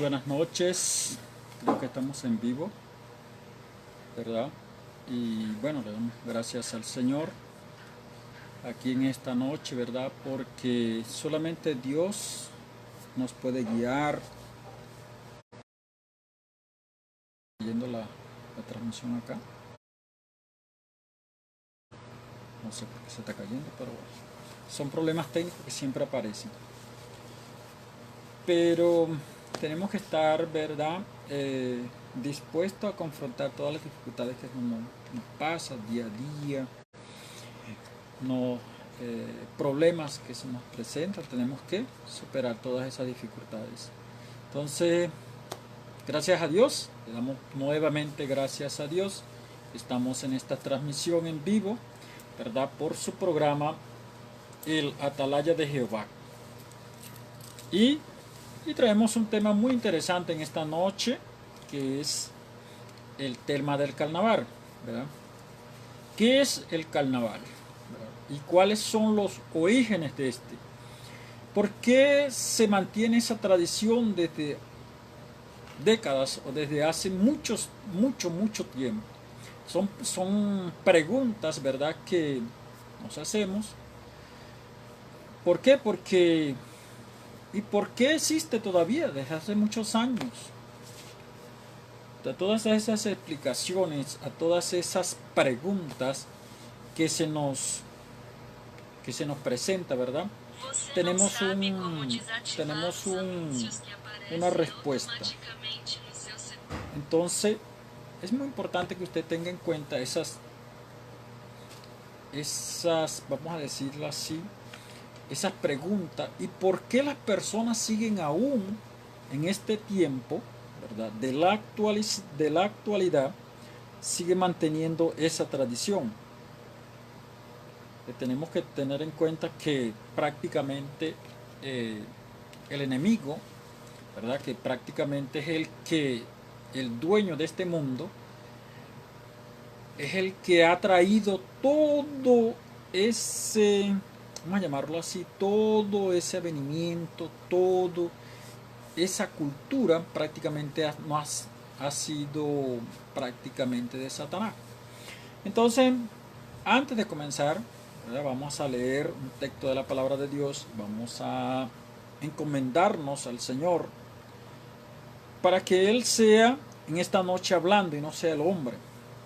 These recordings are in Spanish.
buenas noches. Creo que estamos en vivo, ¿verdad? Y bueno, le damos gracias al Señor aquí en esta noche, ¿verdad? Porque solamente Dios nos puede guiar. Viendo la transmisión acá. No sé por qué se está cayendo, pero bueno. Son problemas técnicos que siempre aparecen. Pero tenemos que estar, ¿verdad? Dispuestos a confrontar todas las dificultades que nos pasan día a día, problemas que se nos presentan. Tenemos que superar todas esas dificultades. Entonces, gracias a Dios, le damos nuevamente gracias a Dios. Estamos en esta transmisión en vivo, ¿verdad? Por su programa El Atalaya de Jehová. Y traemos un tema muy interesante en esta noche, que es el tema del carnaval, ¿verdad? ¿Qué es el carnaval? ¿Verdad? ¿Y cuáles son los orígenes de este? ¿Por qué se mantiene esa tradición desde décadas o desde hace mucho tiempo? Son preguntas, ¿verdad?, que nos hacemos. ¿Por qué? ¿Y por qué existe todavía desde hace muchos años? A todas esas explicaciones, a todas esas preguntas que se nos presenta, ¿verdad? Tenemos una respuesta. Entonces, es muy importante que usted tenga en cuenta esas, vamos a decirlo así, esas preguntas y por qué las personas siguen aún en este tiempo, ¿verdad?, de la actualidad, sigue manteniendo esa tradición. Tenemos que tener en cuenta que prácticamente el enemigo, ¿verdad?, que prácticamente es el dueño de este mundo, es el que ha traído todo ese, vamos a llamarlo así, todo ese avenimiento, toda esa cultura prácticamente ha sido prácticamente de Satanás. Entonces, antes de comenzar, ¿verdad?, vamos a leer un texto de la palabra de Dios, vamos a encomendarnos al Señor para que Él sea en esta noche hablando y no sea el hombre,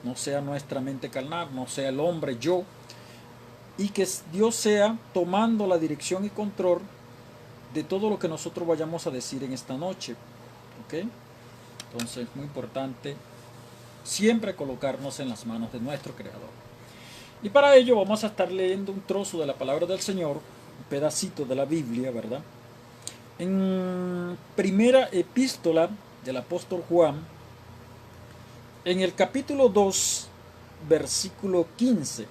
no sea nuestra mente carnal, no sea el hombre yo, y que Dios sea tomando la dirección y control de todo lo que nosotros vayamos a decir en esta noche. ¿Ok? Entonces es muy importante siempre colocarnos en las manos de nuestro Creador. Y para ello vamos a estar leyendo un trozo de la palabra del Señor, un pedacito de la Biblia, ¿verdad? En primera epístola del apóstol Juan, en el capítulo 2, versículo 15,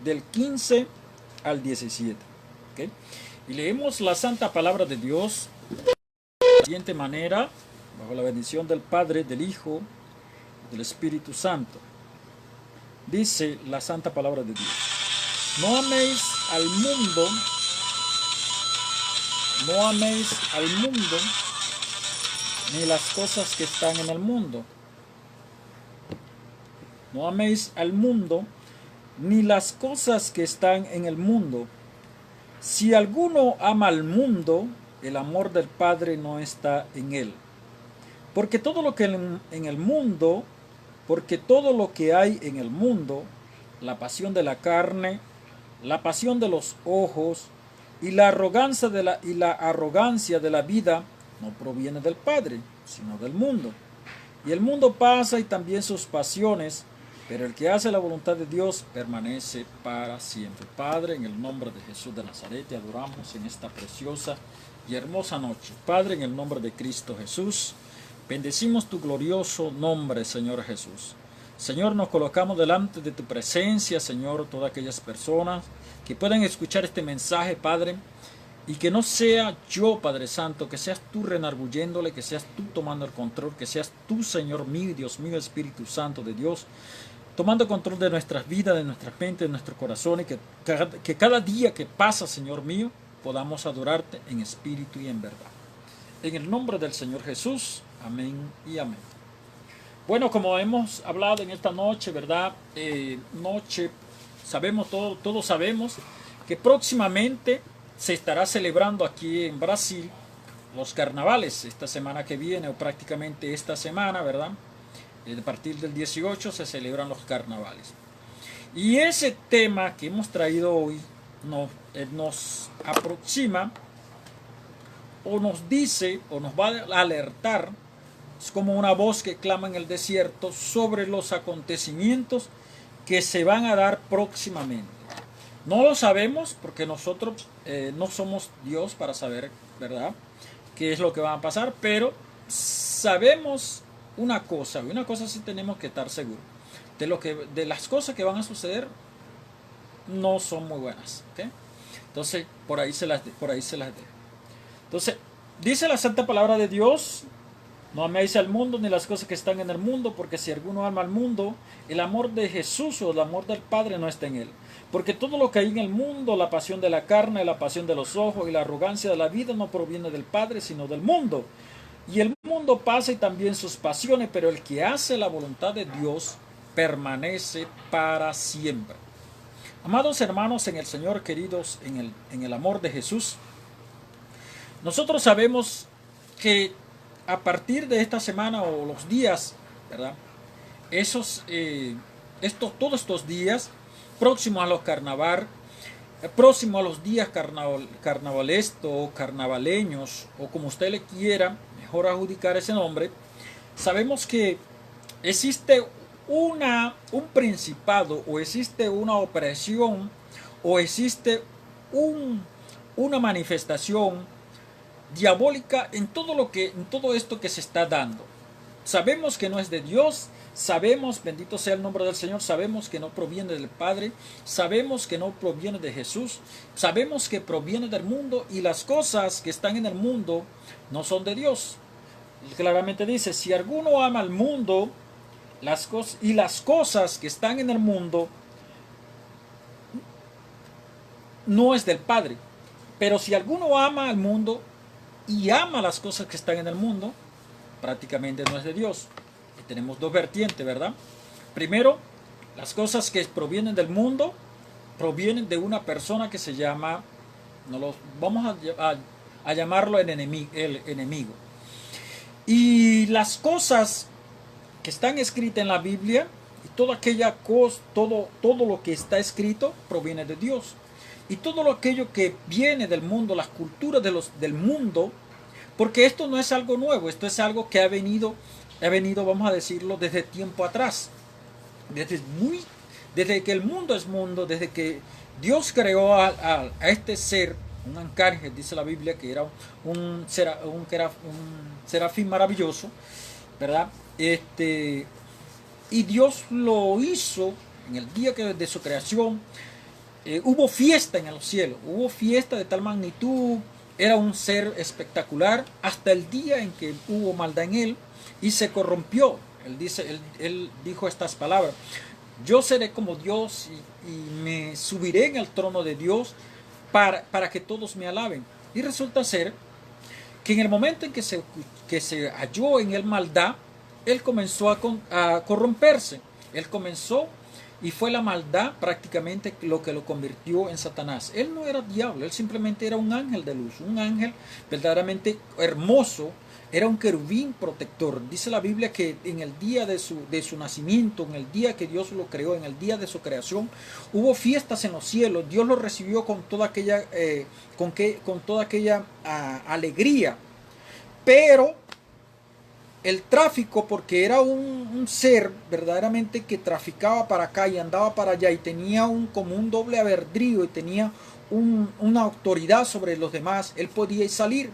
del 15 al 17. ¿Okay? Y leemos la santa palabra de Dios de la siguiente manera, bajo la bendición del Padre, del Hijo y del Espíritu Santo. Dice la santa palabra de Dios: no améis al mundo, ni las cosas que están en el mundo. No améis al mundo, ni las cosas que están en el mundo. Si alguno ama al mundo, el amor del Padre no está en él. Porque todo lo que hay en el mundo, la pasión de la carne, la pasión de los ojos y la arrogancia de la vida, no proviene del Padre, sino del mundo. Y el mundo pasa y también sus pasiones, pero el que hace la voluntad de Dios permanece para siempre. Padre, en el nombre de Jesús de Nazaret, te adoramos en esta preciosa y hermosa noche. Padre, en el nombre de Cristo Jesús, bendecimos tu glorioso nombre, Señor Jesús. Señor, nos colocamos delante de tu presencia, Señor, todas aquellas personas que puedan escuchar este mensaje, Padre, y que no sea yo, Padre Santo, que seas tú renargulléndole, que seas tú tomando el control, que seas tú, Señor mío, Dios mío, Espíritu Santo de Dios, tomando control de nuestras vidas, de nuestras mentes, de nuestros corazones, que cada día que pasa, Señor mío, podamos adorarte en espíritu y en verdad. En el nombre del Señor Jesús, Amén y amén. Bueno, como hemos hablado en esta noche, ¿verdad? Sabemos todos sabemos que próximamente se estará celebrando aquí en Brasil los carnavales, esta semana que viene o prácticamente esta semana, ¿verdad? A partir del 18 se celebran los carnavales. Y ese tema que hemos traído hoy nos aproxima o nos dice o nos va a alertar. Es como una voz que clama en el desierto sobre los acontecimientos que se van a dar próximamente. No lo sabemos porque nosotros no somos Dios para saber, ¿verdad?, qué es lo que va a pasar, pero sabemos una cosa sí tenemos que estar seguros. De las cosas que van a suceder no son muy buenas. ¿Okay? Entonces, por ahí se las dejo. Entonces, dice la santa palabra de Dios: no améis al mundo ni las cosas que están en el mundo, porque si alguno ama al mundo, el amor de Jesús o el amor del Padre no está en él. Porque todo lo que hay en el mundo, la pasión de la carne, la pasión de los ojos y la arrogancia de la vida, no proviene del Padre, sino del mundo. Y el mundo pasa y también sus pasiones, pero el que hace la voluntad de Dios permanece para siempre. Amados hermanos en el Señor, queridos en el amor de Jesús, nosotros sabemos que a partir de esta semana o los días, ¿verdad?, todos estos días próximos a los carnaval, próximos a los días carnavalescos o carnavaleños, o como usted le quiera mejor adjudicar ese nombre, sabemos que existe un principado, o existe una opresión, o existe una manifestación diabólica en todo esto que se está dando. Sabemos que no es de Dios, sabemos, bendito sea el nombre del Señor, sabemos que no proviene del Padre, sabemos que no proviene de Jesús, sabemos que proviene del mundo, y las cosas que están en el mundo no son de Dios. Claramente dice: si alguno ama al mundo, las cosas que están en el mundo no es del Padre. Pero si alguno ama al mundo y ama las cosas que están en el mundo, prácticamente no es de Dios. Y tenemos dos vertientes, ¿verdad? Primero, las cosas que provienen del mundo provienen de una persona que se llama, vamos a llamarlo el enemigo. Y las cosas que están escritas en la Biblia, y toda aquella cosa, todo lo que está escrito proviene de Dios. Y todo aquello que viene del mundo, las culturas del mundo, porque esto no es algo nuevo, esto es algo que ha venido, vamos a decirlo, desde tiempo atrás. Desde que el mundo es mundo, desde que Dios creó a este ser, un arcángel, dice la Biblia, que era un serafín maravilloso, ¿verdad? Y Dios lo hizo en el día de su creación. Hubo fiesta en los cielos, hubo fiesta de tal magnitud, era un ser espectacular, hasta el día en que hubo maldad en él y se corrompió. Él dijo estas palabras: yo seré como Dios y me subiré en el trono de Dios para que todos me alaben. Y resulta ser que en el momento en que se halló en él maldad, él comenzó a corromperse. Él comenzó, y fue la maldad prácticamente lo que lo convirtió en Satanás. Él no era diablo, él simplemente era un ángel de luz, un ángel verdaderamente hermoso, era un querubín protector. Dice la Biblia que en el día de su nacimiento, en el día que Dios lo creó, en el día de su creación, hubo fiestas en los cielos. Dios lo recibió con toda aquella, alegría. Pero el tráfico, porque era un ser verdaderamente que traficaba para acá y andaba para allá, y tenía como un doble albedrío, y tenía una autoridad sobre los demás, él podía salir.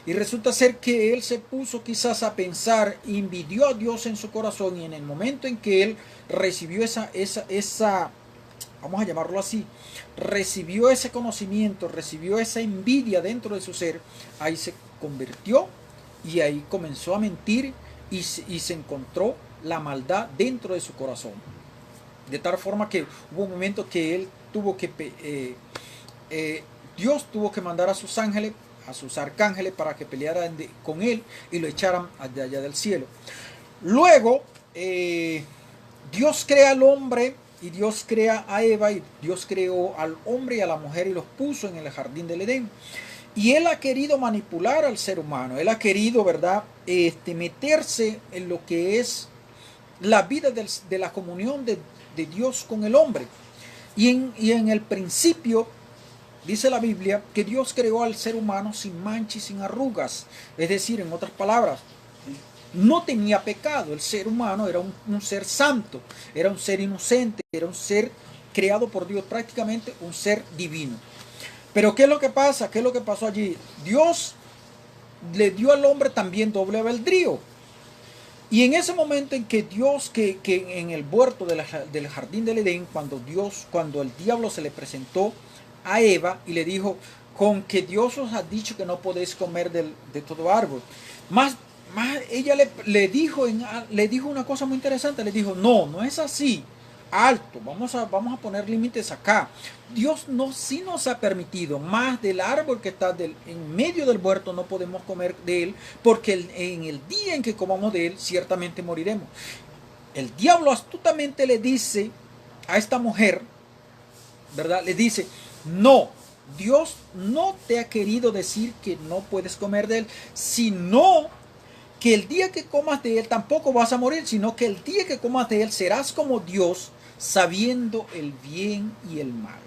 Y resulta ser que él se puso quizás a pensar, envidió a Dios en su corazón, y en el momento en que él recibió esa vamos a llamarlo así, recibió ese conocimiento, recibió esa envidia dentro de su ser, ahí se convirtió, y ahí comenzó a mentir, y se encontró la maldad dentro de su corazón. De tal forma que hubo un momento que él tuvo que Dios tuvo que mandar a sus ángeles a sus arcángeles para que pelearan con él y lo echaran de allá del cielo. Luego, Dios crea al hombre y Dios crea a Eva y Dios creó al hombre y a la mujer y los puso en el jardín del Edén. Y él ha querido manipular al ser humano, él ha querido, ¿verdad?, meterse en lo que es la vida de la comunión de Dios con el hombre. Y en el principio, dice la Biblia, que Dios creó al ser humano sin mancha y sin arrugas. Es decir, en otras palabras, no tenía pecado. El ser humano era un ser santo, era un ser inocente, era un ser creado por Dios, prácticamente un ser divino. Pero ¿qué es lo que pasa? ¿Qué es lo que pasó allí? Dios le dio al hombre también doble albedrío. Y en ese momento en que Dios, que en el huerto del jardín del Edén, cuando el diablo se le presentó a Eva y le dijo, con que Dios os ha dicho que no podéis comer de todo árbol. Más ella le dijo una cosa muy interesante, le dijo, no es así. Alto, vamos a poner límites acá. Dios sí nos ha permitido, más del árbol que está en medio del huerto no podemos comer de él, porque en el día en que comamos de él, ciertamente moriremos. El diablo astutamente le dice a esta mujer, ¿verdad? Le dice, no, Dios no te ha querido decir que no puedes comer de él, sino que el día que comas de él tampoco vas a morir, sino que el día que comas de él serás como Dios, sabiendo el bien y el mal.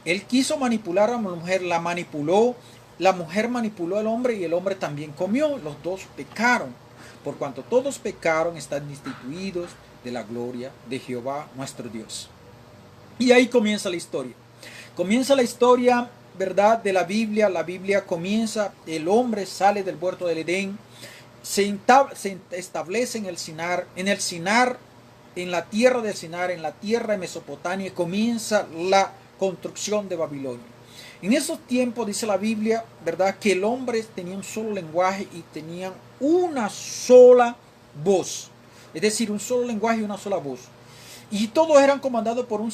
Él quiso manipular a la mujer, la mujer manipuló al hombre y el hombre también comió. Los dos pecaron. Por cuanto todos pecaron, están destituidos de la gloria de Jehová nuestro Dios. Y ahí comienza la historia. Comienza la historia, ¿verdad?, de la Biblia. La Biblia comienza, el hombre sale del huerto del Edén, se establece en el Sinar, en la tierra del Sinar, en la tierra de Mesopotamia, comienza la construcción de Babilonia. En esos tiempos dice la Biblia, ¿verdad?, que el hombre tenía un solo lenguaje y tenían una sola voz. Es decir, un solo lenguaje y una sola voz. Y todos eran comandados por un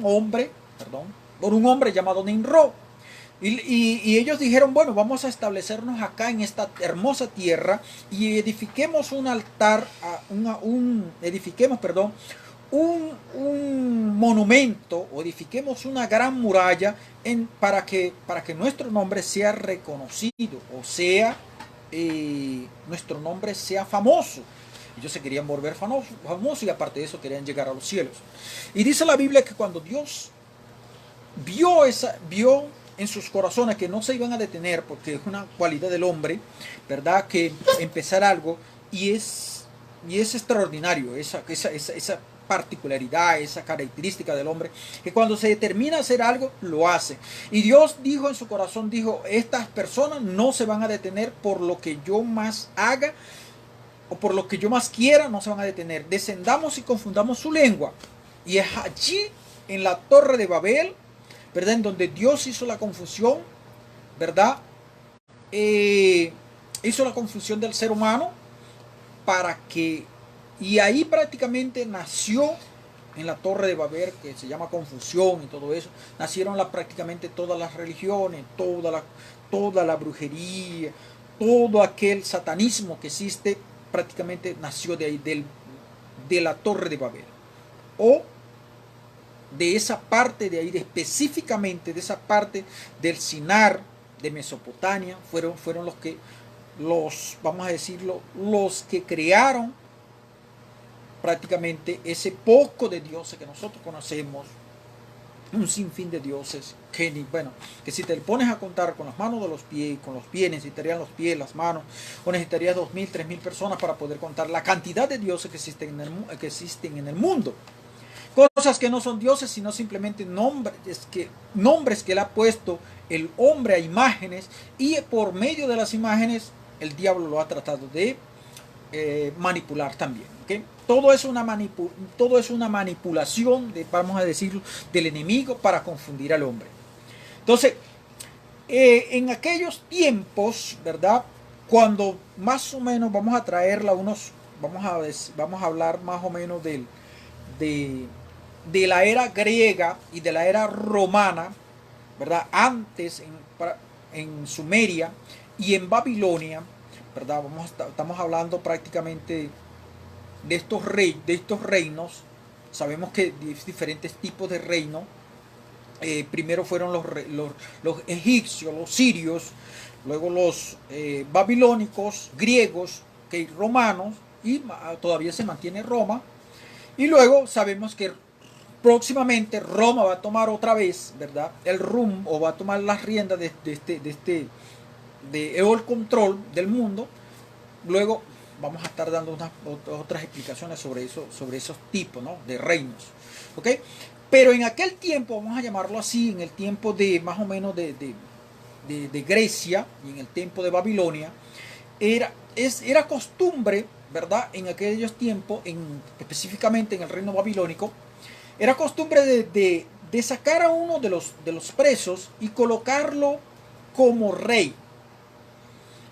hombre llamado Nimrod. Y ellos dijeron, bueno, vamos a establecernos acá en esta hermosa tierra y edifiquemos un altar, un monumento, o edifiquemos una gran muralla para que nuestro nombre sea reconocido, o sea, nuestro nombre sea famoso. Ellos se querían volver famosos y aparte de eso querían llegar a los cielos. Y dice la Biblia que cuando Dios vio en sus corazones que no se iban a detener, porque es una cualidad del hombre, ¿verdad?, que empezar algo y es extraordinario esa particularidad, esa característica del hombre, que cuando se determina a hacer algo, lo hace. Y Dios dijo en su corazón, estas personas no se van a detener por lo que yo más haga o por lo que yo más quiera, no se van a detener. Descendamos y confundamos su lengua. Y es allí, en la Torre de Babel, ¿verdad?, en donde Dios hizo la confusión, ¿verdad? Hizo la confusión del ser humano y ahí prácticamente nació, en la Torre de Babel, que se llama confusión y todo eso, nacieron prácticamente todas las religiones, toda la brujería, todo aquel satanismo que existe, prácticamente nació de ahí, de la Torre de Babel. O de esa parte de ahí, específicamente de esa parte del Sinar, de Mesopotamia, fueron vamos a decirlo, los que crearon prácticamente ese poco de dioses que nosotros conocemos, un sinfín de dioses que si te pones a contar con las manos de los pies, con los pies, necesitarían los pies, las manos, o necesitarías 2.000, 3.000 personas para poder contar la cantidad de dioses que existen en el mundo. Cosas que no son dioses, sino simplemente nombres que le ha puesto el hombre a imágenes, y por medio de las imágenes el diablo lo ha tratado de manipular también. ¿Okay? Todo es una manipulación, vamos a decirlo, del enemigo para confundir al hombre. Entonces, en aquellos tiempos, ¿verdad?, cuando más o menos vamos a traerla vamos a hablar más o menos de la era griega y de la era romana, ¿verdad? Antes, en Sumeria y en Babilonia, ¿verdad? Estamos hablando prácticamente de estos reinos. Sabemos que diferentes tipos de reinos. Primero fueron los egipcios, los sirios, luego los babilónicos, griegos, romanos, y todavía se mantiene Roma. Y luego sabemos que próximamente Roma va a tomar otra vez, ¿verdad?, el rumbo, o va a tomar las riendas de el control del mundo. Luego vamos a estar dando otras explicaciones sobre eso, sobre esos tipos, ¿no?, de reinos. ¿Ok? Pero en aquel tiempo, vamos a llamarlo así, en el tiempo de más o menos de Grecia y en el tiempo de Babilonia, era costumbre, ¿verdad?, en aquellos tiempos, específicamente en el reino babilónico, era costumbre de sacar a uno de los presos y colocarlo como rey.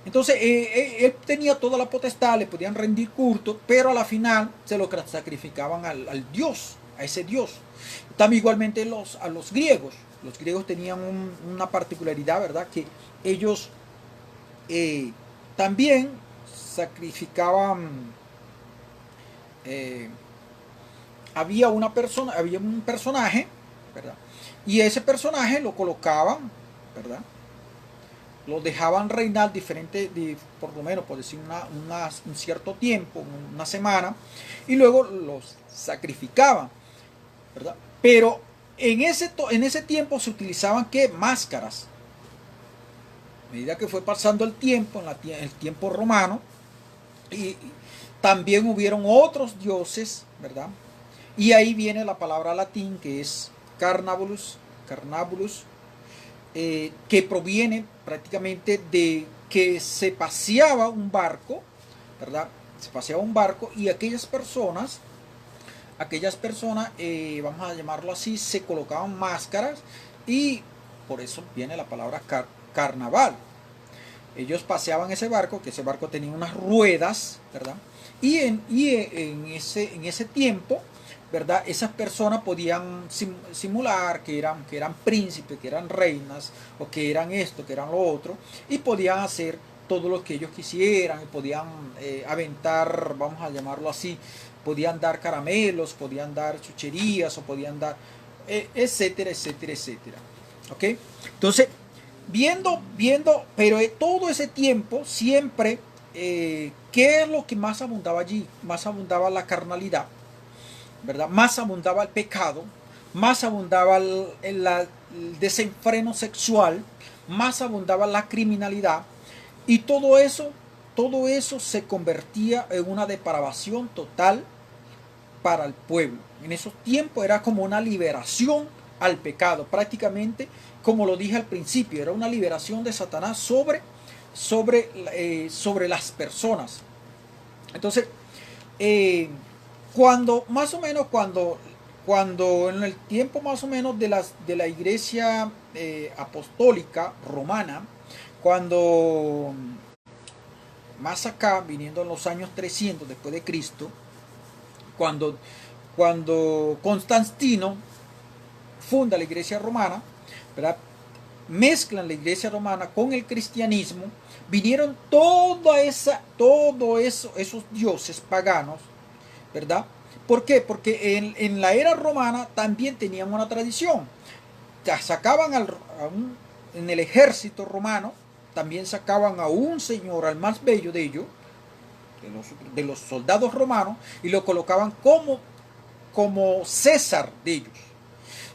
Entonces él tenía toda la potestad, le podían rendir culto, pero a la final se lo sacrificaban al dios, a ese dios. También igualmente a los griegos. Los griegos tenían una particularidad, ¿verdad?, que ellos también sacrificaban. Había un personaje, ¿verdad?, y ese personaje lo colocaban, ¿verdad?, lo dejaban reinar por lo menos, por decir un cierto tiempo, una semana, y luego los sacrificaban, ¿verdad? Pero en ese tiempo se utilizaban, ¿qué?, máscaras. A medida que fue pasando el tiempo, en el tiempo romano, y también hubieron otros dioses, ¿verdad? Y ahí viene la palabra latín que es carnavulus, que proviene prácticamente de que se paseaba un barco, ¿verdad? Se paseaba un barco y aquellas personas, vamos a llamarlo así, se colocaban máscaras, y por eso viene la palabra carnaval. Ellos paseaban ese barco, que ese barco tenía unas ruedas, ¿verdad? Y en ese tiempo, ¿verdad?, esas personas podían simular que eran príncipes, que eran reinas, o que eran esto, que eran lo otro, y podían hacer todo lo que ellos quisieran, y podían aventar, vamos a llamarlo así, podían dar caramelos, podían dar chucherías, o podían dar, etcétera, etcétera, etcétera. ¿Ok? Entonces, viendo, pero todo ese tiempo siempre, ¿qué es lo que más abundaba allí? Más abundaba la carnalidad, ¿verdad? Más abundaba el pecado, más abundaba el desenfreno sexual, más abundaba la criminalidad, y todo eso se convertía en una depravación total para el pueblo. En esos tiempos era como una liberación al pecado, prácticamente, como lo dije al principio, era una liberación de Satanás sobre las personas. Entonces, cuando en el tiempo más o menos de la iglesia apostólica romana, cuando más acá, viniendo en los años 300 después de Cristo, cuando Constantino funda la iglesia romana, ¿verdad?, mezclan la iglesia romana con el cristianismo, vinieron esos dioses paganos, ¿verdad? ¿Por qué? Porque en la era romana también tenían una tradición. Sacaban en el ejército romano, también sacaban a un señor, al más bello de ellos, de los soldados romanos, y lo colocaban como César de ellos.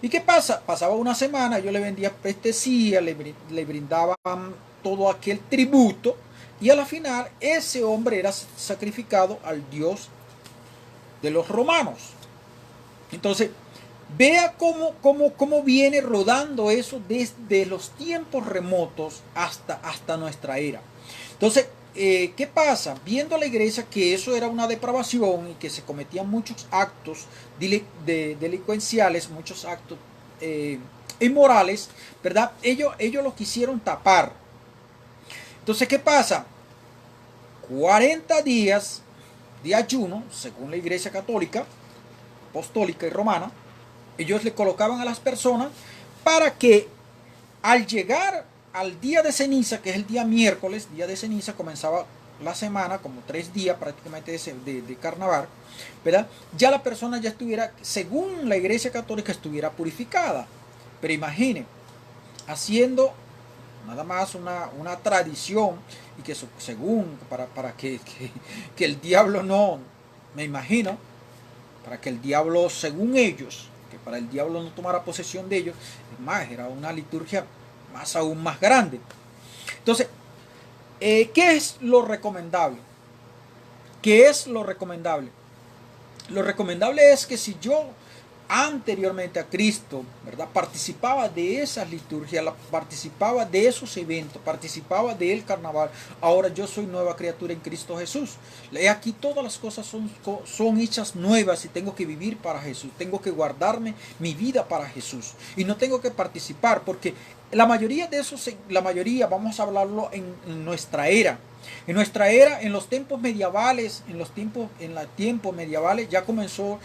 ¿Y qué pasa? Pasaba una semana, yo le vendía prestesía, le brindaban todo aquel tributo, y a la final ese hombre era sacrificado al dios de los romanos. Entonces, vea cómo viene rodando eso desde los tiempos remotos hasta nuestra era. Entonces, ¿qué pasa? Viendo la iglesia que eso era una depravación y que se cometían muchos actos delincuenciales, muchos actos inmorales, ¿verdad? Ellos lo quisieron tapar. Entonces, ¿qué pasa? 40 días de ayuno, según la iglesia católica, apostólica y romana, ellos le colocaban a las personas para que al llegar al día de ceniza, que es el día miércoles, día de ceniza, comenzaba la semana, como 3 días prácticamente de carnaval, ¿verdad? Ya la persona ya estuviera, según la Iglesia Católica, estuviera purificada. Pero imagine, haciendo nada más una tradición, y que según, para que el diablo no, me imagino, para que el diablo, según ellos, que para el diablo no tomara posesión de ellos, es más, era una liturgia más aún más grande. Entonces, ¿qué es lo recomendable? ¿Qué es lo recomendable? Lo recomendable es que si yo anteriormente a Cristo, ¿verdad?, participaba de esas liturgias, participaba de esos eventos, participaba del carnaval, ahora yo soy nueva criatura en Cristo Jesús. Aquí todas las cosas son hechas nuevas y tengo que vivir para Jesús, tengo que guardarme mi vida para Jesús y no tengo que participar, porque la mayoría de esos, vamos a hablarlo en nuestra era. En nuestra era, en los tiempos medievales, en los tiempos medievales ya comenzó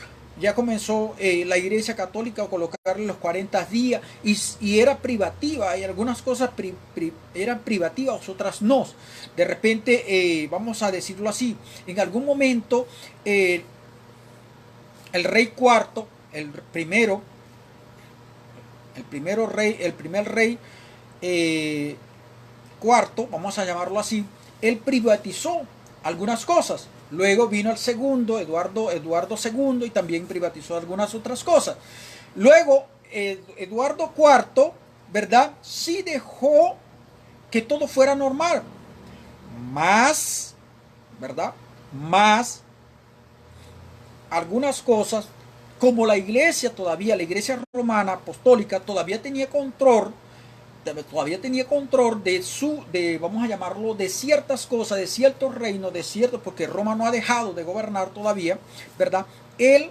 la Iglesia Católica a colocarle los 40 días y era privativa, y algunas cosas eran privativas, otras no. De repente, vamos a decirlo así, en algún momento el rey cuarto, el primer rey cuarto, vamos a llamarlo así, él privatizó algunas cosas. Luego vino el segundo, Eduardo II, y también privatizó algunas otras cosas. Luego, Eduardo IV, ¿verdad?, sí dejó que todo fuera normal. Más, ¿verdad?, más algunas cosas, como la iglesia romana apostólica, todavía tenía control vamos a llamarlo, de ciertas cosas, de ciertos reinos, porque Roma no ha dejado de gobernar todavía, ¿verdad? Él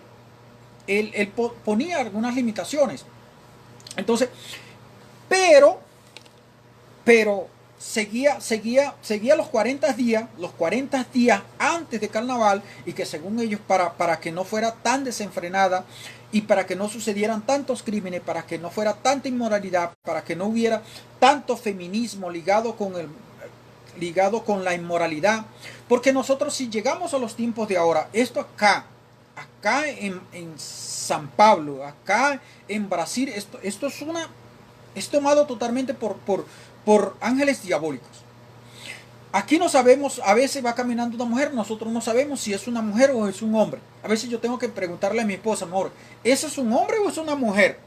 ponía algunas limitaciones. Entonces, pero seguía los 40 días antes de carnaval, y que según ellos, para que no fuera tan desenfrenada y para que no sucedieran tantos crímenes, para que no fuera tanta inmoralidad, para que no hubiera tanto feminismo ligado con la inmoralidad. Porque nosotros, si llegamos a los tiempos de ahora, esto acá en San Pablo, acá en Brasil, esto es tomado totalmente por ángeles diabólicos. Aquí no sabemos, a veces va caminando una mujer, nosotros no sabemos si es una mujer o es un hombre. A veces yo tengo que preguntarle a mi esposa, amor, ¿eso es un hombre o es una mujer?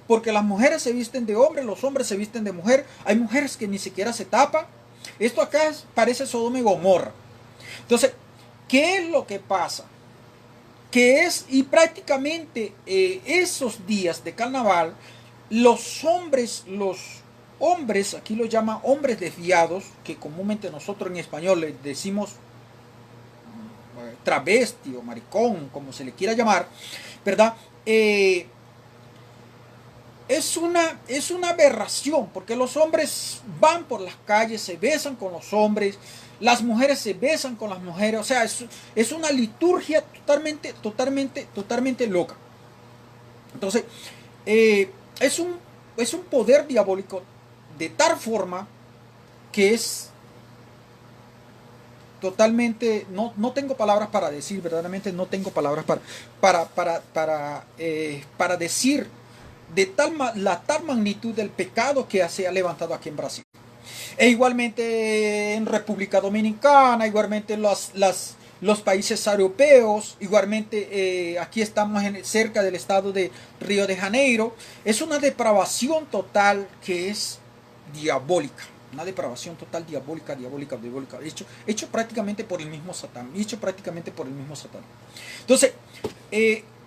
Porque las mujeres se visten de hombre, los hombres se visten de mujer. Hay mujeres que ni siquiera se tapan. Esto acá parece Sodoma y Gomorra. Entonces, ¿qué es lo que pasa? Y prácticamente esos días de carnaval, los hombres, aquí lo llaman hombres desviados, que comúnmente nosotros en español le decimos travesti o maricón, como se le quiera llamar, ¿verdad? Es una aberración, porque los hombres van por las calles, se besan con los hombres, las mujeres se besan con las mujeres, o sea, es una liturgia totalmente loca. Entonces, es un poder diabólico de tal forma que es totalmente, no tengo palabras para decir, verdaderamente no tengo palabras para decir la tal magnitud del pecado que se ha levantado aquí en Brasil. E igualmente en República Dominicana, igualmente los países europeos, igualmente aquí estamos cerca del estado de Río de Janeiro. Es una depravación total que es diabólica, una depravación total diabólica, hecho prácticamente por el mismo Satán, Entonces,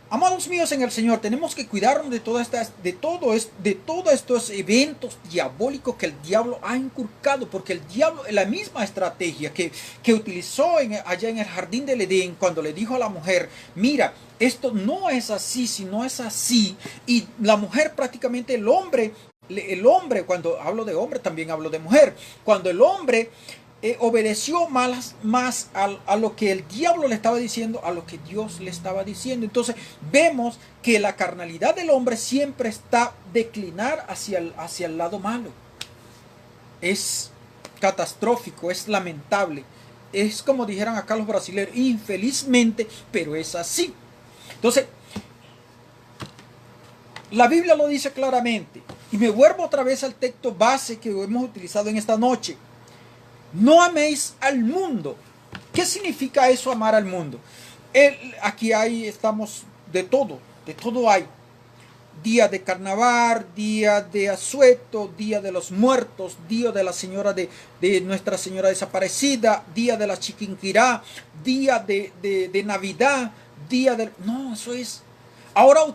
amados míos en el Señor, tenemos que cuidarnos de todos estos eventos diabólicos que el diablo ha inculcado, porque el diablo, la misma estrategia que utilizó allá en el jardín del Edén, cuando le dijo a la mujer, mira, esto no es así, sino es así, y la mujer prácticamente, el hombre, cuando hablo de hombre también hablo de mujer, cuando el hombre obedeció más a lo que el diablo le estaba diciendo, a lo que Dios le estaba diciendo. Entonces vemos que la carnalidad del hombre siempre está declinar hacia el lado malo. es catastrófico, es lamentable. Es como dijeran acá los brasileños, infelizmente, pero es así. Entonces, la Biblia lo dice claramente. Y me vuelvo otra vez al texto base que hemos utilizado en esta noche. No améis al mundo. ¿Qué significa eso, amar al mundo? Aquí estamos de todo hay. Día de carnaval, día de asueto, día de los muertos, día de la señora de Nuestra Señora desaparecida, día de la Chiquinquirá, día de Navidad, día de... No, eso es... Ahora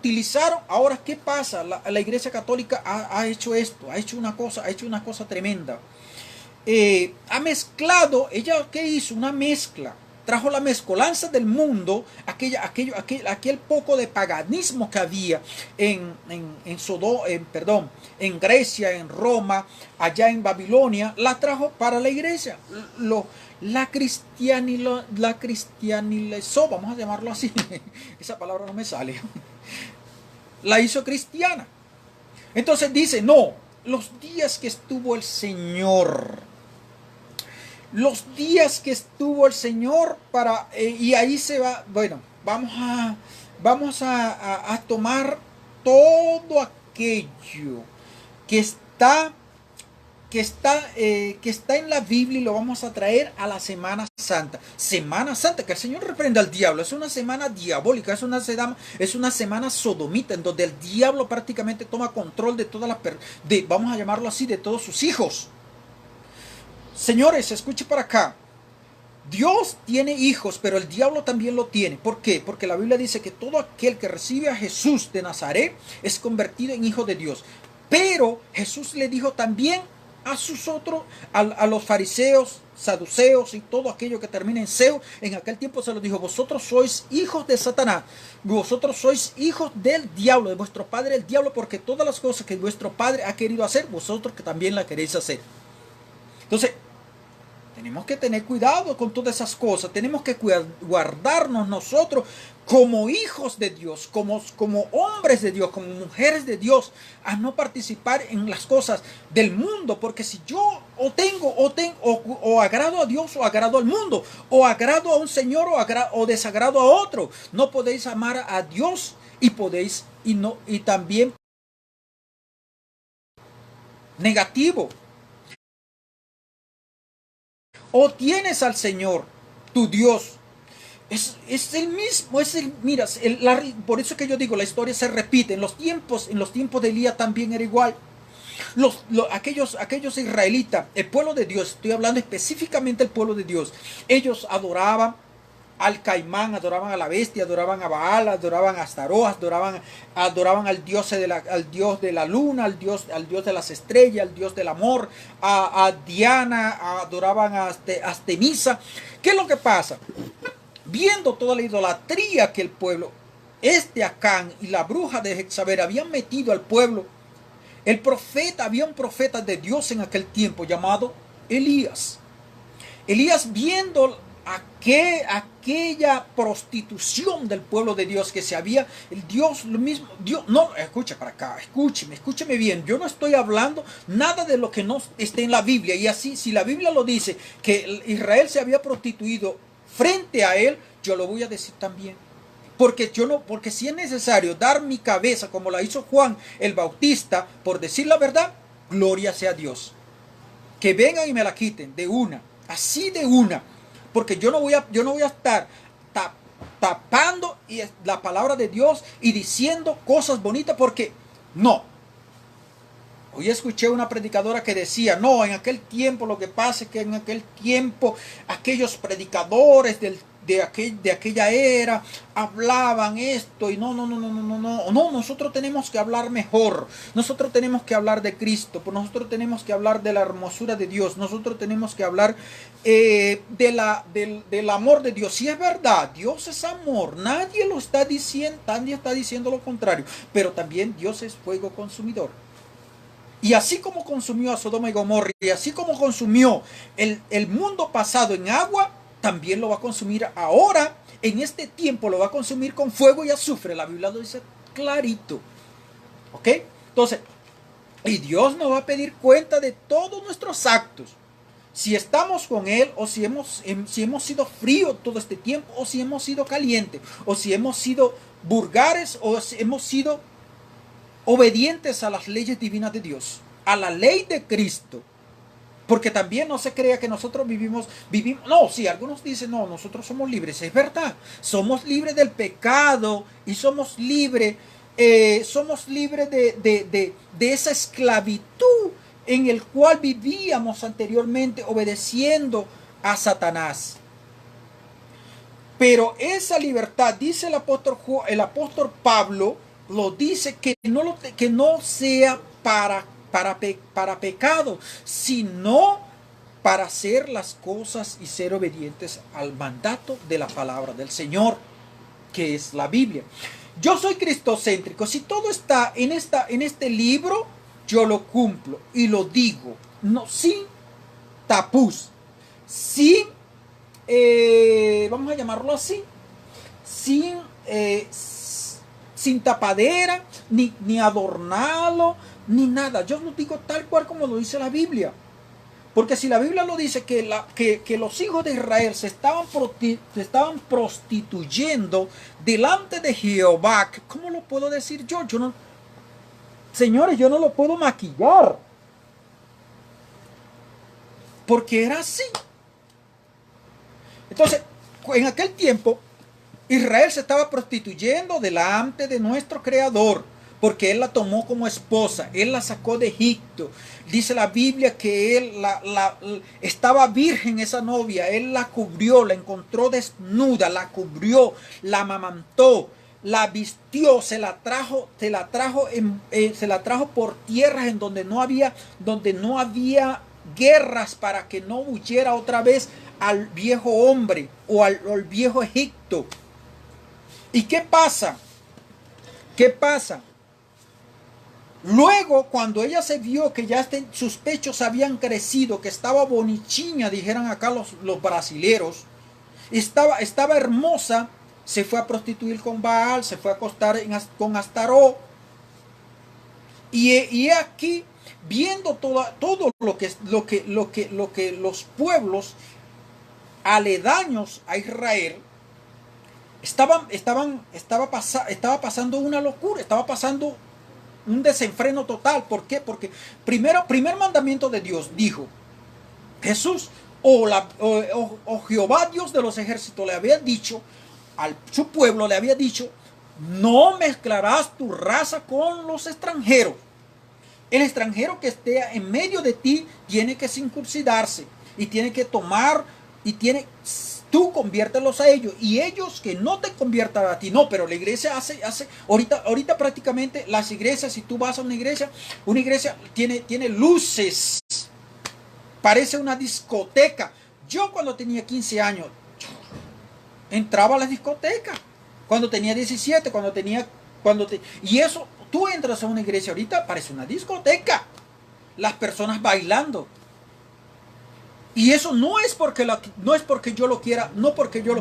¿qué pasa? La Iglesia Católica ha hecho esto, ha hecho una cosa tremenda. Ha mezclado, ella ¿qué hizo? Una mezcla. Trajo la mezcolanza del mundo, aquel poco de paganismo que había en Grecia, en Roma, allá en Babilonia, la trajo para la iglesia. La cristianizó, vamos a llamarlo así. Esa palabra no me sale. La hizo cristiana. Entonces dice, no, los días que estuvo el Señor, y ahí se va, bueno, vamos a tomar todo aquello que está en la Biblia y lo vamos a traer a la Semana Santa. Semana Santa, que el Señor reprenda al diablo. Es una semana diabólica, es una semana sodomita, en donde el diablo prácticamente toma control de todas las, vamos a llamarlo así, de todos sus hijos. Señores, escuche para acá. Dios tiene hijos, pero el diablo también lo tiene. ¿Por qué? Porque la Biblia dice que todo aquel que recibe a Jesús de Nazaret es convertido en hijo de Dios. Pero Jesús le dijo también a los fariseos, saduceos y todo aquello que termina en seo, en aquel tiempo se los dijo: vosotros sois hijos de Satanás, vosotros sois hijos del diablo, de vuestro padre el diablo, porque todas las cosas que vuestro padre ha querido hacer, vosotros que también la queréis hacer. Entonces, tenemos que tener cuidado con todas esas cosas. Tenemos que guardarnos nosotros como hijos de Dios, como hombres de Dios, como mujeres de Dios, a no participar en las cosas del mundo. Porque si yo o agrado a Dios o agrado al mundo, o agrado a un señor o desagrado a otro, no podéis amar a Dios y también negativo. O tienes al Señor, tu Dios. Es el mismo, mira, por eso que yo digo, la historia se repite. En los tiempos de Elías también era igual. Aquellos israelitas, el pueblo de Dios, estoy hablando específicamente del pueblo de Dios, ellos adoraban al caimán, adoraban a la bestia, adoraban a Baal, adoraban a Astaroth, adoraban al dios de la luna, al dios de las estrellas, al dios del amor, a Diana, adoraban a Artemisa. ¿Qué es lo que pasa? Viendo toda la idolatría que el pueblo, Acán y la bruja de Jezabel habían metido al pueblo, había un profeta de Dios en aquel tiempo llamado Elías. Elías, viendo aquella prostitución del pueblo de Dios que se había, escucha para acá, escúcheme bien, yo no estoy hablando nada de lo que no esté en la Biblia, y así, si la Biblia lo dice, que Israel se había prostituido frente a él, yo lo voy a decir también. Porque si es necesario dar mi cabeza como la hizo Juan el Bautista, por decir la verdad, gloria sea a Dios. Que vengan y me la quiten de una, así de una. Porque yo no voy a estar tapando la palabra de Dios y diciendo cosas bonitas, porque no. Hoy escuché una predicadora que decía: no, en aquel tiempo, lo que pasa es que en aquel tiempo aquellos predicadores de aquella era hablaban esto, y no, nosotros tenemos que hablar mejor, nosotros tenemos que hablar de Cristo, nosotros tenemos que hablar de la hermosura de Dios, nosotros tenemos que hablar del amor de Dios. Si es verdad, Dios es amor, nadie está diciendo lo contrario, pero también Dios es fuego consumidor. Y así como consumió a Sodoma y Gomorra, y así como consumió el mundo pasado en agua, también lo va a consumir ahora, en este tiempo lo va a consumir con fuego y azufre. La Biblia lo dice clarito. ¿Ok? Entonces, Y Dios nos va a pedir cuenta de todos nuestros actos. Si estamos con Él, o si hemos sido fríos todo este tiempo, o si hemos sido calientes, o si hemos sido vulgares, o si hemos sido obedientes a las leyes divinas de Dios, a la ley de Cristo. Porque también no se crea que nosotros vivimos, no, sí, algunos dicen, no, nosotros somos libres, es verdad, somos libres del pecado y somos libres de esa esclavitud en el cual vivíamos anteriormente obedeciendo a Satanás. Pero esa libertad, dice el apóstol Pablo, lo dice que no sea para pecado, sino para hacer las cosas y ser obedientes al mandato de la palabra del Señor, que es la Biblia. Yo soy cristocéntrico. Si todo está en este libro, yo lo cumplo y lo digo, no, sin tapujos, sin, vamos a llamarlo así, sin tapadera, ni adornarlo, ni nada. Yo lo digo tal cual como lo dice la Biblia. Porque si la Biblia lo dice que los hijos de Israel se estaban prostituyendo delante de Jehová, ¿cómo lo puedo decir yo? Señores, yo no lo puedo maquillar. Porque era así. Entonces, en aquel tiempo, Israel se estaba prostituyendo delante de nuestro Creador, porque Él la tomó como esposa, Él la sacó de Egipto. Dice la Biblia que Él estaba virgen esa novia, Él la cubrió, la encontró desnuda, la cubrió, la amamantó, la vistió, se la trajo por tierras en donde no había guerras, para que no huyera otra vez al viejo hombre o al viejo Egipto. ¿Y qué pasa? ¿Qué pasa? Luego, cuando ella se vio que ya sus pechos habían crecido, que estaba bonichiña, dijeran acá los brasileros, estaba hermosa, se fue a prostituir con Baal, se fue a acostar con Astaró. Y aquí, viendo todo lo que los pueblos aledaños a Israel estaba pasando una locura, estaba pasando un desenfreno total. ¿Por qué? Porque primer mandamiento de Dios dijo, Jesús o Jehová Dios de los ejércitos le había dicho a su pueblo, le había dicho, no mezclarás tu raza con los extranjeros. El extranjero que esté en medio de ti tiene que circuncidarse y tiene que tomar tú conviértelos a ellos, y ellos que no te conviertan a ti. No, pero la iglesia hace ahorita prácticamente las iglesias, si tú vas a una iglesia tiene luces, parece una discoteca. Yo cuando tenía 15 años entraba a la discoteca, cuando tenía 17, y eso, tú entras a una iglesia ahorita, parece una discoteca, las personas bailando. Y eso no es porque yo lo quiera, no porque yo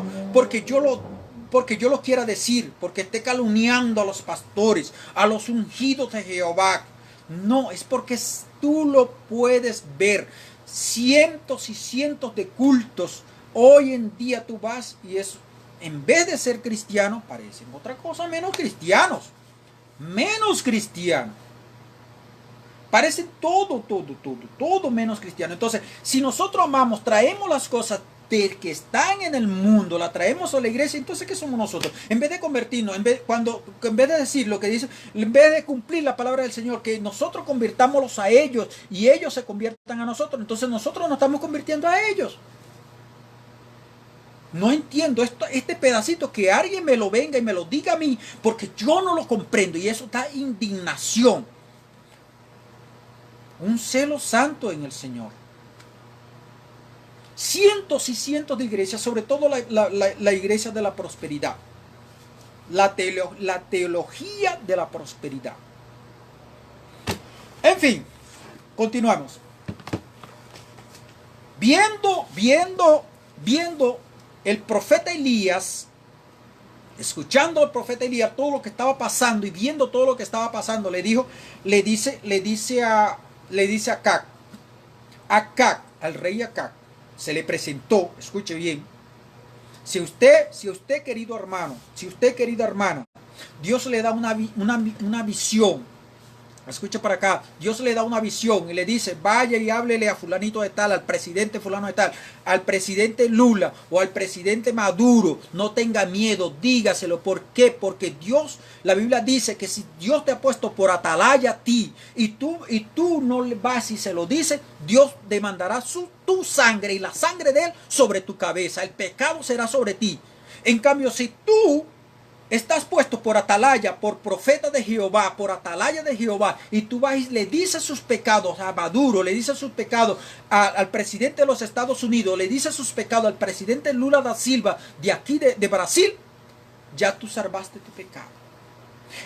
lo quiera decir, porque esté calumniando a los pastores, a los ungidos de Jehová. No, es porque tú lo puedes ver. Cientos y cientos de cultos. Hoy en día tú vas y eso, en vez de ser cristianos, parecen otra cosa menos cristianos. Menos cristianos. Parecen todo menos cristiano. Entonces, si nosotros amamos, traemos las cosas que están en el mundo, las traemos a la iglesia, entonces ¿qué somos nosotros? En vez de convertirnos, en vez de decir lo que dice, en vez de cumplir la palabra del Señor, que nosotros convirtámoslos a ellos y ellos se conviertan a nosotros, entonces nosotros nos estamos convirtiendo a ellos. No entiendo este pedacito, que alguien me lo venga y me lo diga a mí, porque yo no lo comprendo, y eso da indignación. Un celo santo en el Señor. Cientos y cientos de iglesias, sobre todo la iglesia de la prosperidad. La teología de la prosperidad. En fin, continuamos. Viendo el profeta Elías escuchando al profeta Elías todo lo que estaba pasando y viendo todo lo que estaba pasando, le dice a Acac, al rey Acac, se le presentó, escuche bien, si usted querido hermano, si usted querida hermana, Dios le da una visión. Escucha para acá, Dios le da una visión y le dice, vaya y háblele a fulanito de tal, al presidente fulano de tal, al presidente Lula o al presidente Maduro, no tenga miedo, dígaselo. ¿Por qué? Porque Dios, la Biblia dice que si Dios te ha puesto por atalaya a ti y tú no le vas y se lo dices, Dios demandará tu sangre y la sangre de él sobre tu cabeza, el pecado será sobre ti. En cambio, si tú estás puesto por atalaya, por profeta de Jehová, por atalaya de Jehová, y tú vas y le dices sus pecados a Maduro, le dices sus pecados al presidente de los Estados Unidos, le dices sus pecados al presidente Lula da Silva de aquí de Brasil, ya tú salvaste tu pecado.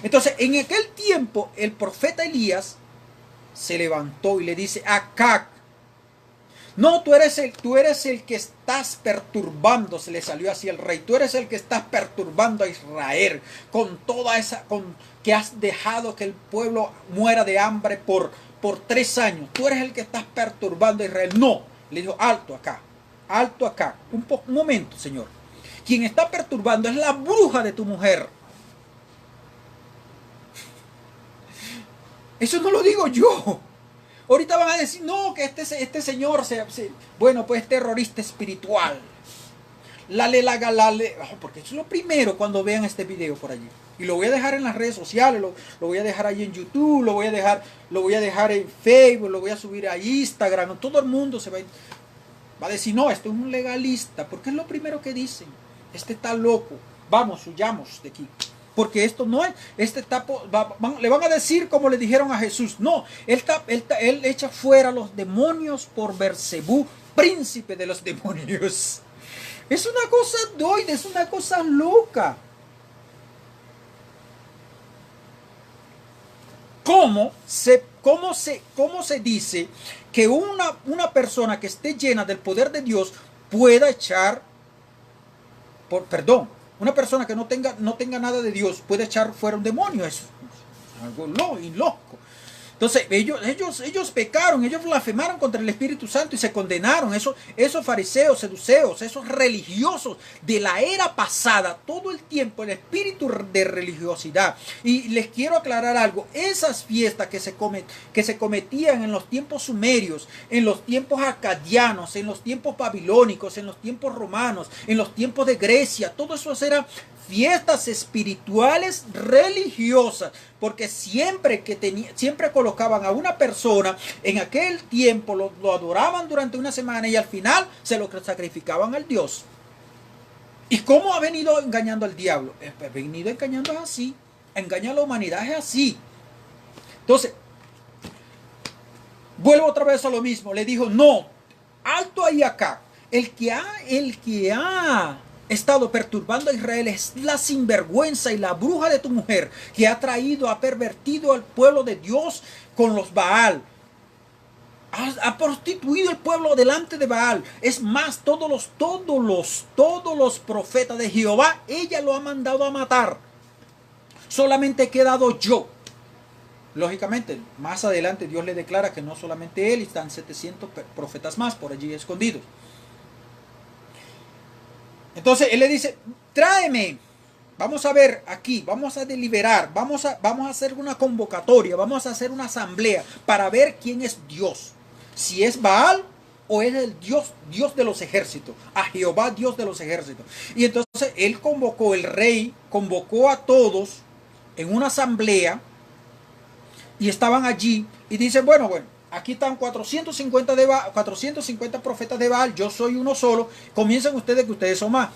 Entonces, en aquel tiempo, el profeta Elías se levantó y le dice a Acac, no, tú eres el que estás perturbando, se le salió así el rey, tú eres el que estás perturbando a Israel con toda esa, que has dejado que el pueblo muera de hambre por 3 años, tú eres el que estás perturbando a Israel. No, le dijo, alto acá, un momento, señor, quien está perturbando es la bruja de tu mujer. Eso no lo digo yo. Ahorita van a decir, no, que este señor, bueno, pues terrorista espiritual. Porque eso es lo primero cuando vean este video por allí. Y lo voy a dejar en las redes sociales, lo voy a dejar ahí en YouTube, lo voy a dejar en Facebook, lo voy a subir a Instagram. Todo el mundo va a decir, no, esto es un legalista, porque es lo primero que dicen. Este está loco, vamos, huyamos de aquí. Porque esto no es, le van a decir como le dijeron a Jesús, no, él echa fuera a los demonios por Beelzebú, príncipe de los demonios. Es una cosa doida, es una cosa loca. ¿Cómo se dice que una persona que esté llena del poder de Dios pueda echar, una persona que no tenga nada de Dios puede echar fuera un demonio? Eso es algo loco. Entonces ellos pecaron, ellos blasfemaron contra el Espíritu Santo y se condenaron. Esos fariseos, seduceos, esos religiosos de la era pasada, todo el tiempo el espíritu de religiosidad. Y les quiero aclarar algo, esas fiestas que se cometían en los tiempos sumerios, en los tiempos acadianos, en los tiempos babilónicos, en los tiempos romanos, en los tiempos de Grecia, todo eso eran fiestas espirituales religiosas, porque siempre colocaban a una persona en aquel tiempo, lo adoraban durante una semana y al final se lo sacrificaban al Dios. ¿Y cómo ha venido engañando al diablo? Ha venido engañando así, engaña a la humanidad es así. Entonces, vuelvo otra vez a lo mismo, le dijo, no, alto ahí acá, el que ha estado perturbando a Israel es la sinvergüenza y la bruja de tu mujer, que ha pervertido al pueblo de Dios con los Baal. Ha prostituido el pueblo delante de Baal. Es más, todos los profetas de Jehová, ella lo ha mandado a matar. Solamente he quedado yo. Lógicamente, más adelante Dios le declara que no solamente él, y están 700 profetas más por allí escondidos. Entonces él le dice, tráeme, vamos a ver aquí, vamos a deliberar, vamos a hacer una convocatoria, vamos a hacer una asamblea para ver quién es Dios. Si es Baal o es el Dios de los ejércitos, a Jehová Dios de los ejércitos. Y entonces el rey convocó a todos en una asamblea y estaban allí y dicen, bueno, aquí están 450 profetas de Baal, yo soy uno solo, comiencen ustedes que ustedes son más.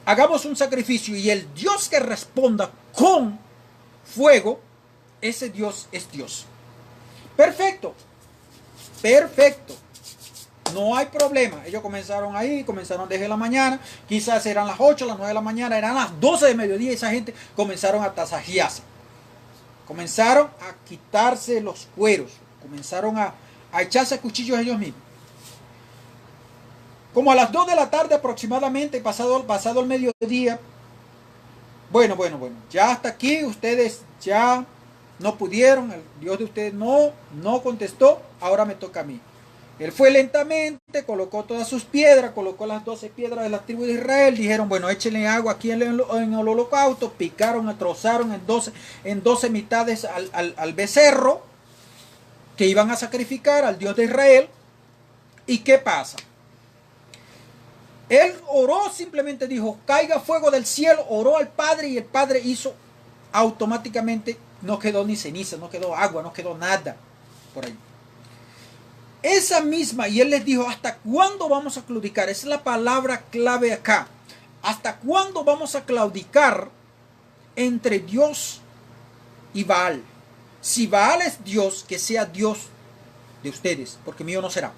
Hagamos un sacrificio y el Dios que responda con fuego, ese Dios es Dios. Perfecto, no hay problema. Ellos comenzaron desde la mañana, quizás eran las 8, las 9 de la mañana, eran las 12 de mediodía y esa gente comenzaron a tasajearse. Comenzaron a quitarse los cueros, comenzaron a echarse cuchillos ellos mismos. Como a las 2 de la tarde aproximadamente, pasado el mediodía, Bueno, ya hasta aquí ustedes ya no pudieron, el Dios de ustedes no contestó, ahora me toca a mí. Él fue lentamente, colocó todas sus piedras, colocó las 12 piedras de la tribu de Israel, dijeron, bueno, échenle agua aquí en el holocausto, picaron, trozaron en 12 mitades al becerro que iban a sacrificar al Dios de Israel. ¿Y qué pasa? Él oró, simplemente dijo, caiga fuego del cielo, oró al Padre y el Padre hizo automáticamente, no quedó ni ceniza, no quedó agua, no quedó nada por ahí. Esa misma, y él les dijo, ¿hasta cuándo vamos a claudicar? Esa es la palabra clave acá. ¿Hasta cuándo vamos a claudicar entre Dios y Baal? Si Baal es Dios, que sea Dios de ustedes, porque mío no será.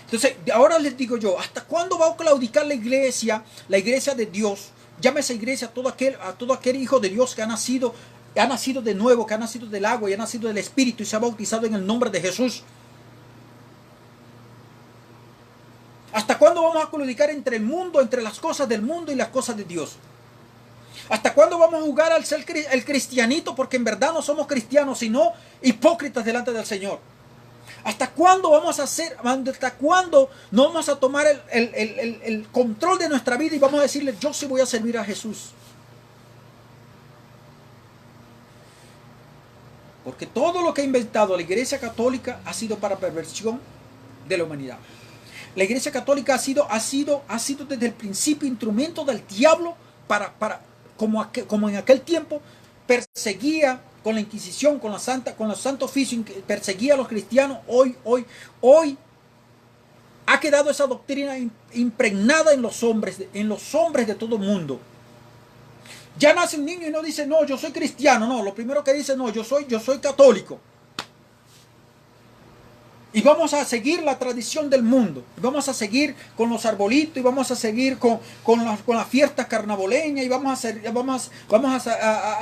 Entonces, ahora les digo yo, ¿hasta cuándo va a claudicar la iglesia de Dios? Llámese iglesia a todo aquel hijo de Dios que ha nacido de nuevo, que ha nacido del agua y ha nacido del Espíritu y se ha bautizado en el nombre de Jesús. ¿Hasta cuándo vamos a claudicar entre el mundo, entre las cosas del mundo y las cosas de Dios? ¿Hasta cuándo vamos a jugar al ser el cristianito? Porque en verdad no somos cristianos, sino hipócritas delante del Señor. ¿Hasta cuándo vamos a hacer, hasta cuándo no vamos a tomar el control de nuestra vida y vamos a decirle, yo sí voy a servir a Jesús? Porque todo lo que ha inventado la Iglesia Católica ha sido para perversión de la humanidad. La Iglesia Católica ha sido desde el principio instrumento del diablo como en aquel tiempo perseguía con la Inquisición, con los santos oficios, perseguía a los cristianos. Hoy ha quedado esa doctrina impregnada en los hombres de todo el mundo. Ya nace un niño y no dice, no, yo soy cristiano. No, lo primero que dice, no, yo soy católico. Y vamos a seguir la tradición del mundo. Y vamos a seguir con los arbolitos. Y vamos a seguir con las fiestas carnavoleñas. Y vamos a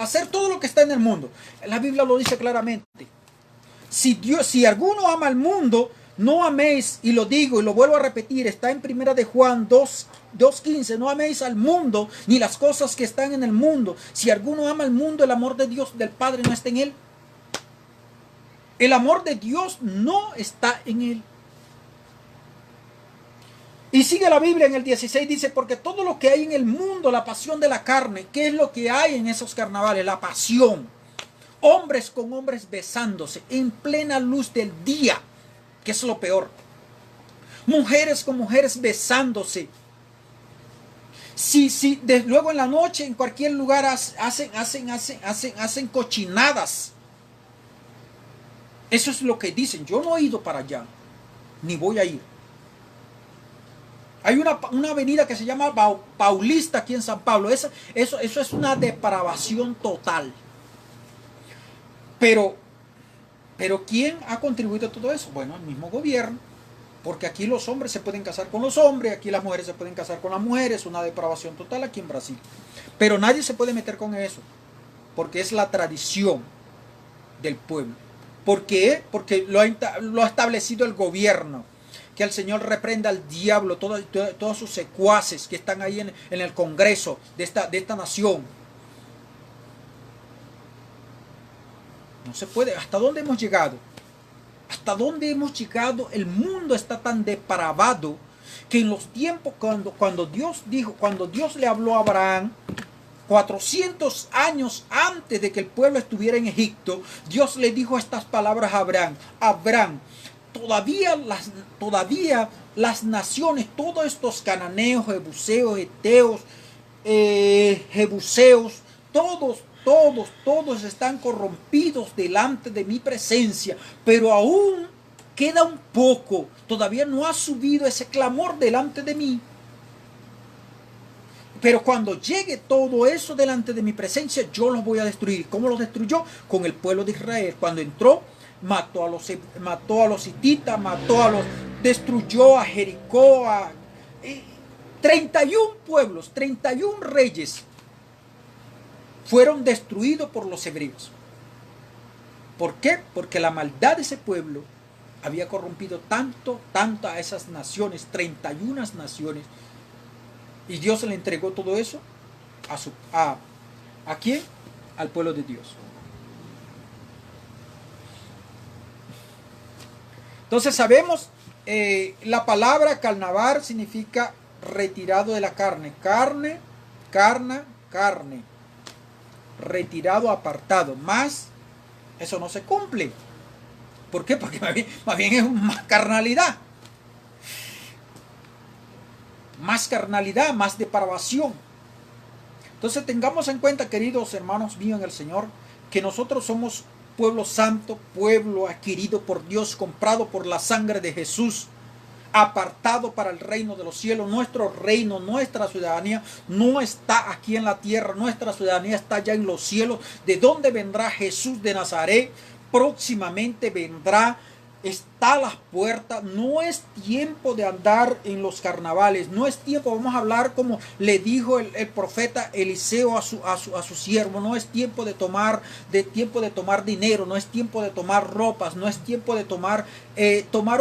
hacer todo lo que está en el mundo. La Biblia lo dice claramente. Si alguno ama al mundo, no améis, y lo digo y lo vuelvo a repetir, está en 1 de Juan 2:15, no améis al mundo ni las cosas que están en el mundo. Si alguno ama al mundo, el amor de Dios del Padre no está en él. El amor de Dios no está en él. Y sigue la Biblia en el 16, dice, porque todo lo que hay en el mundo, la pasión de la carne, ¿qué es lo que hay en esos carnavales? La pasión. Hombres con hombres besándose en plena luz del día, que es lo peor. Mujeres con mujeres besándose. Luego en la noche, en cualquier lugar hacen cochinadas. Eso es lo que dicen. Yo no he ido para allá, ni voy a ir. Hay una avenida que se llama Paulista aquí en San Pablo. Eso es una depravación total. Pero ¿quién ha contribuido a todo eso? Bueno, el mismo gobierno. Porque aquí los hombres se pueden casar con los hombres, aquí las mujeres se pueden casar con las mujeres. Una depravación total aquí en Brasil. Pero nadie se puede meter con eso, porque es la tradición del pueblo. ¿Por qué? Porque lo ha establecido el gobierno. Que el Señor reprenda al diablo, todos sus secuaces que están ahí en el Congreso de esta nación. No se puede. ¿Hasta dónde hemos llegado? ¿Hasta dónde hemos llegado? El mundo está tan depravado que en los tiempos cuando Dios le habló a Abraham, 400 años antes de que el pueblo estuviera en Egipto, Dios le dijo estas palabras a Abraham. Abraham, todavía las naciones, todos estos cananeos, jebuseos, heteos, jebuseos, todos están corrompidos delante de mi presencia, pero aún queda un poco, todavía no ha subido ese clamor delante de mí. Pero cuando llegue todo eso delante de mi presencia, yo los voy a destruir. ¿Cómo los destruyó? Con el pueblo de Israel. Cuando entró, mató a los hititas, destruyó a Jericó, 31 pueblos, 31 reyes fueron destruidos por los hebreos. ¿Por qué? Porque la maldad de ese pueblo había corrompido tanto a esas naciones, 31 naciones. Y Dios le entregó todo eso ¿A quién? Al pueblo de Dios. Entonces sabemos, la palabra carnavar significa retirado de la carne. Carne, carne. Retirado, apartado. Más, eso no se cumple. ¿Por qué? Porque más bien es más carnalidad. Más carnalidad, más depravación. Entonces tengamos en cuenta, queridos hermanos míos en el Señor, que nosotros somos pueblo santo, pueblo adquirido por Dios, comprado por la sangre de Jesús, apartado para el reino de los cielos. Nuestro reino, nuestra ciudadanía no está aquí en la tierra, nuestra ciudadanía está allá en los cielos, de donde vendrá Jesús de Nazaret. Próximamente vendrá, está a las puertas. No es tiempo de andar en los carnavales, no es tiempo, vamos a hablar como le dijo el profeta Eliseo a su siervo. No es tiempo de tomar dinero, no es tiempo de tomar ropas, no es tiempo de tomar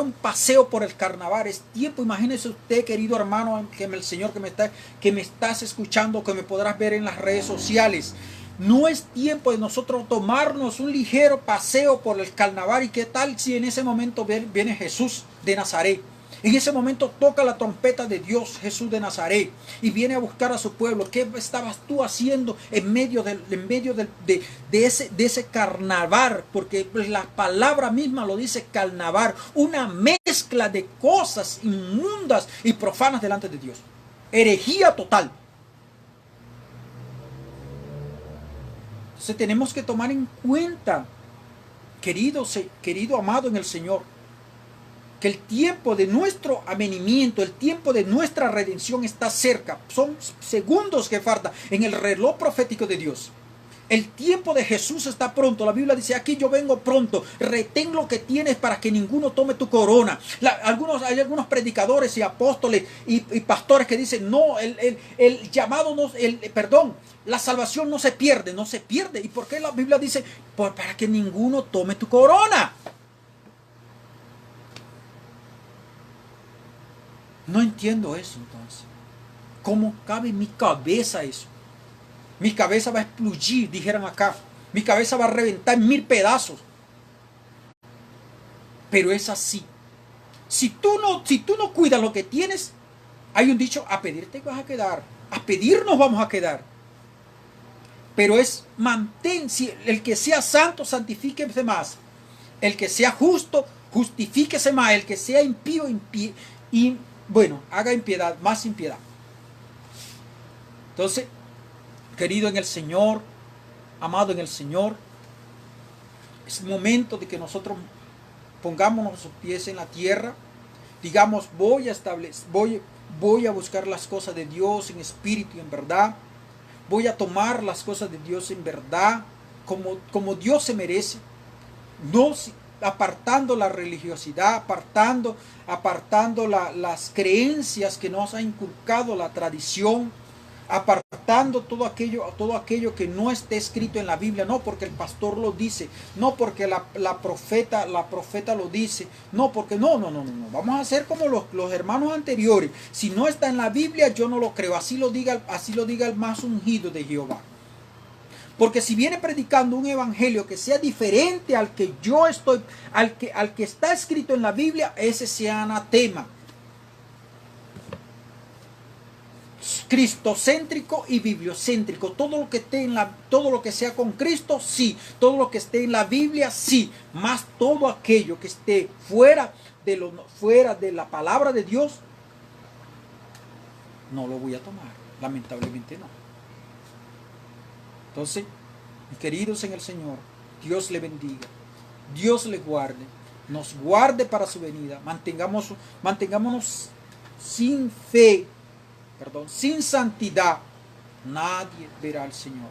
un paseo por el carnaval. Es tiempo, imagínese usted, querido hermano, que el Señor que me estás escuchando, que me podrás ver en las redes sociales. No es tiempo de nosotros tomarnos un ligero paseo por el carnaval. ¿Y qué tal si en ese momento viene Jesús de Nazaret? En ese momento toca la trompeta de Dios, Jesús de Nazaret, y viene a buscar a su pueblo. ¿Qué estabas tú haciendo en medio de ese carnaval? Porque pues, la palabra misma lo dice, carnaval, una mezcla de cosas inmundas y profanas delante de Dios. Herejía total. Entonces tenemos que tomar en cuenta, querido amado en el Señor, que el tiempo de nuestro avenimiento, el tiempo de nuestra redención está cerca. Son segundos que faltan en el reloj profético de Dios. El tiempo de Jesús está pronto. La Biblia dice, aquí yo vengo pronto. Retén lo que tienes para que ninguno tome tu corona. Hay algunos predicadores y apóstoles y pastores que dicen, no, el llamado, la salvación no se pierde. ¿Y por qué la Biblia dice? Pues para que ninguno tome tu corona. No entiendo eso entonces. ¿Cómo cabe en mi cabeza eso? Mi cabeza va a explodir, dijeran acá. Mi cabeza va a reventar en 1000 pedazos. Pero es así. Si tú no cuidas lo que tienes, hay un dicho, a pedirte vas a quedar. A pedirnos vamos a quedar. Pero es el que sea santo, santifíquese más. El que sea justo, justifíquese más. El que sea impío, haga impiedad, más impiedad. Entonces, querido en el Señor, amado en el Señor, es momento de que nosotros pongamos nuestros pies en la tierra, digamos, voy a buscar las cosas de Dios en espíritu y en verdad, voy a tomar las cosas de Dios en verdad, como Dios se merece, no apartando la religiosidad, apartando las creencias que nos ha inculcado la tradición, apartando todo aquello que no esté escrito en la Biblia, no porque el pastor lo dice, no porque la profeta lo dice, no porque no, vamos a hacer como los hermanos anteriores. Si no está en la Biblia, yo no lo creo. Así lo diga el más ungido de Jehová. Porque si viene predicando un evangelio que sea diferente al que yo estoy, al que está escrito en la Biblia, ese sea anatema. Cristocéntrico y bibliocéntrico. Todo lo que sea con Cristo, sí. Todo lo que esté en la Biblia, sí. Más todo aquello que esté fuera de la palabra de Dios, no lo voy a tomar. Lamentablemente no. Entonces, mis queridos en el Señor, Dios le bendiga, Dios le guarde, nos guarde para su venida. Mantengámonos sin fe, sin santidad, nadie verá al Señor.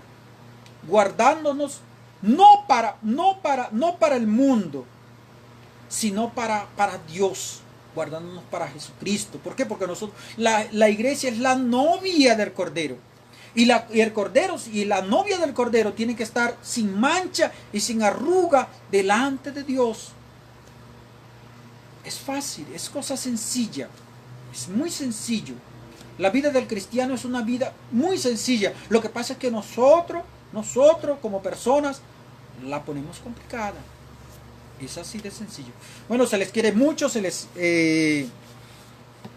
Guardándonos no para el mundo, sino para Dios, guardándonos para Jesucristo. ¿Por qué? Porque la iglesia es la novia del Cordero. Y el Cordero y la novia del Cordero tienen que estar sin mancha y sin arruga delante de Dios. Es fácil, es cosa sencilla, es muy sencillo. La vida del cristiano es una vida muy sencilla. Lo que pasa es que nosotros Nosotros como personas la ponemos complicada. Es así de sencillo. Bueno, se les quiere mucho,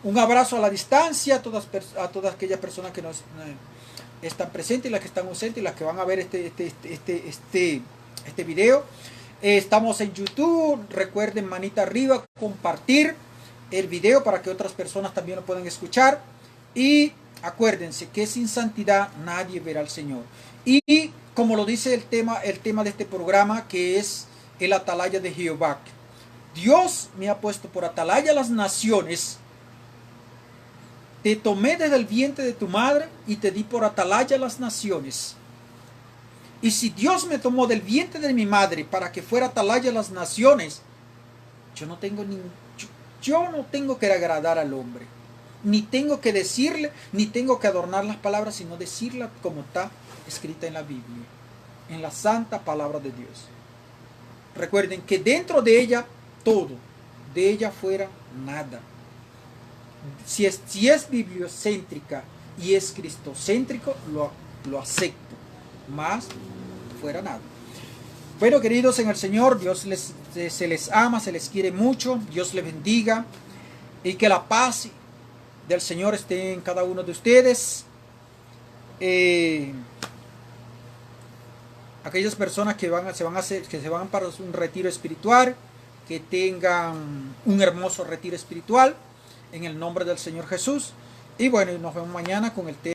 un abrazo a la distancia a todas aquellas personas que nos están presentes y las que están ausentes y las que van a ver este video. Estamos en YouTube. Recuerden, manita arriba, compartir el video para que otras personas también lo puedan escuchar. Y acuérdense que sin santidad nadie verá al Señor. Y como lo dice el tema de este programa, que es el atalaya de Jehová. Dios me ha puesto por atalaya a las naciones. Te tomé desde el vientre de tu madre y te di por atalaya a las naciones. Y si Dios me tomó del vientre de mi madre para que fuera atalaya a las naciones, yo no tengo que agradar al hombre. Ni tengo que decirle, ni tengo que adornar las palabras, sino decirla como está escrita en la Biblia, en la santa palabra de Dios. Recuerden que dentro de ella todo, de ella fuera nada. Si es bibliocéntrica y es cristocéntrico, lo acepto, más fuera nada. Bueno, queridos en el Señor, se les ama, se les quiere mucho, Dios les bendiga y que la paz del Señor esté en cada uno de ustedes. Aquellas personas que se van para un retiro espiritual, que tengan un hermoso retiro espiritual en el nombre del Señor Jesús. Y bueno, nos vemos mañana con el tema.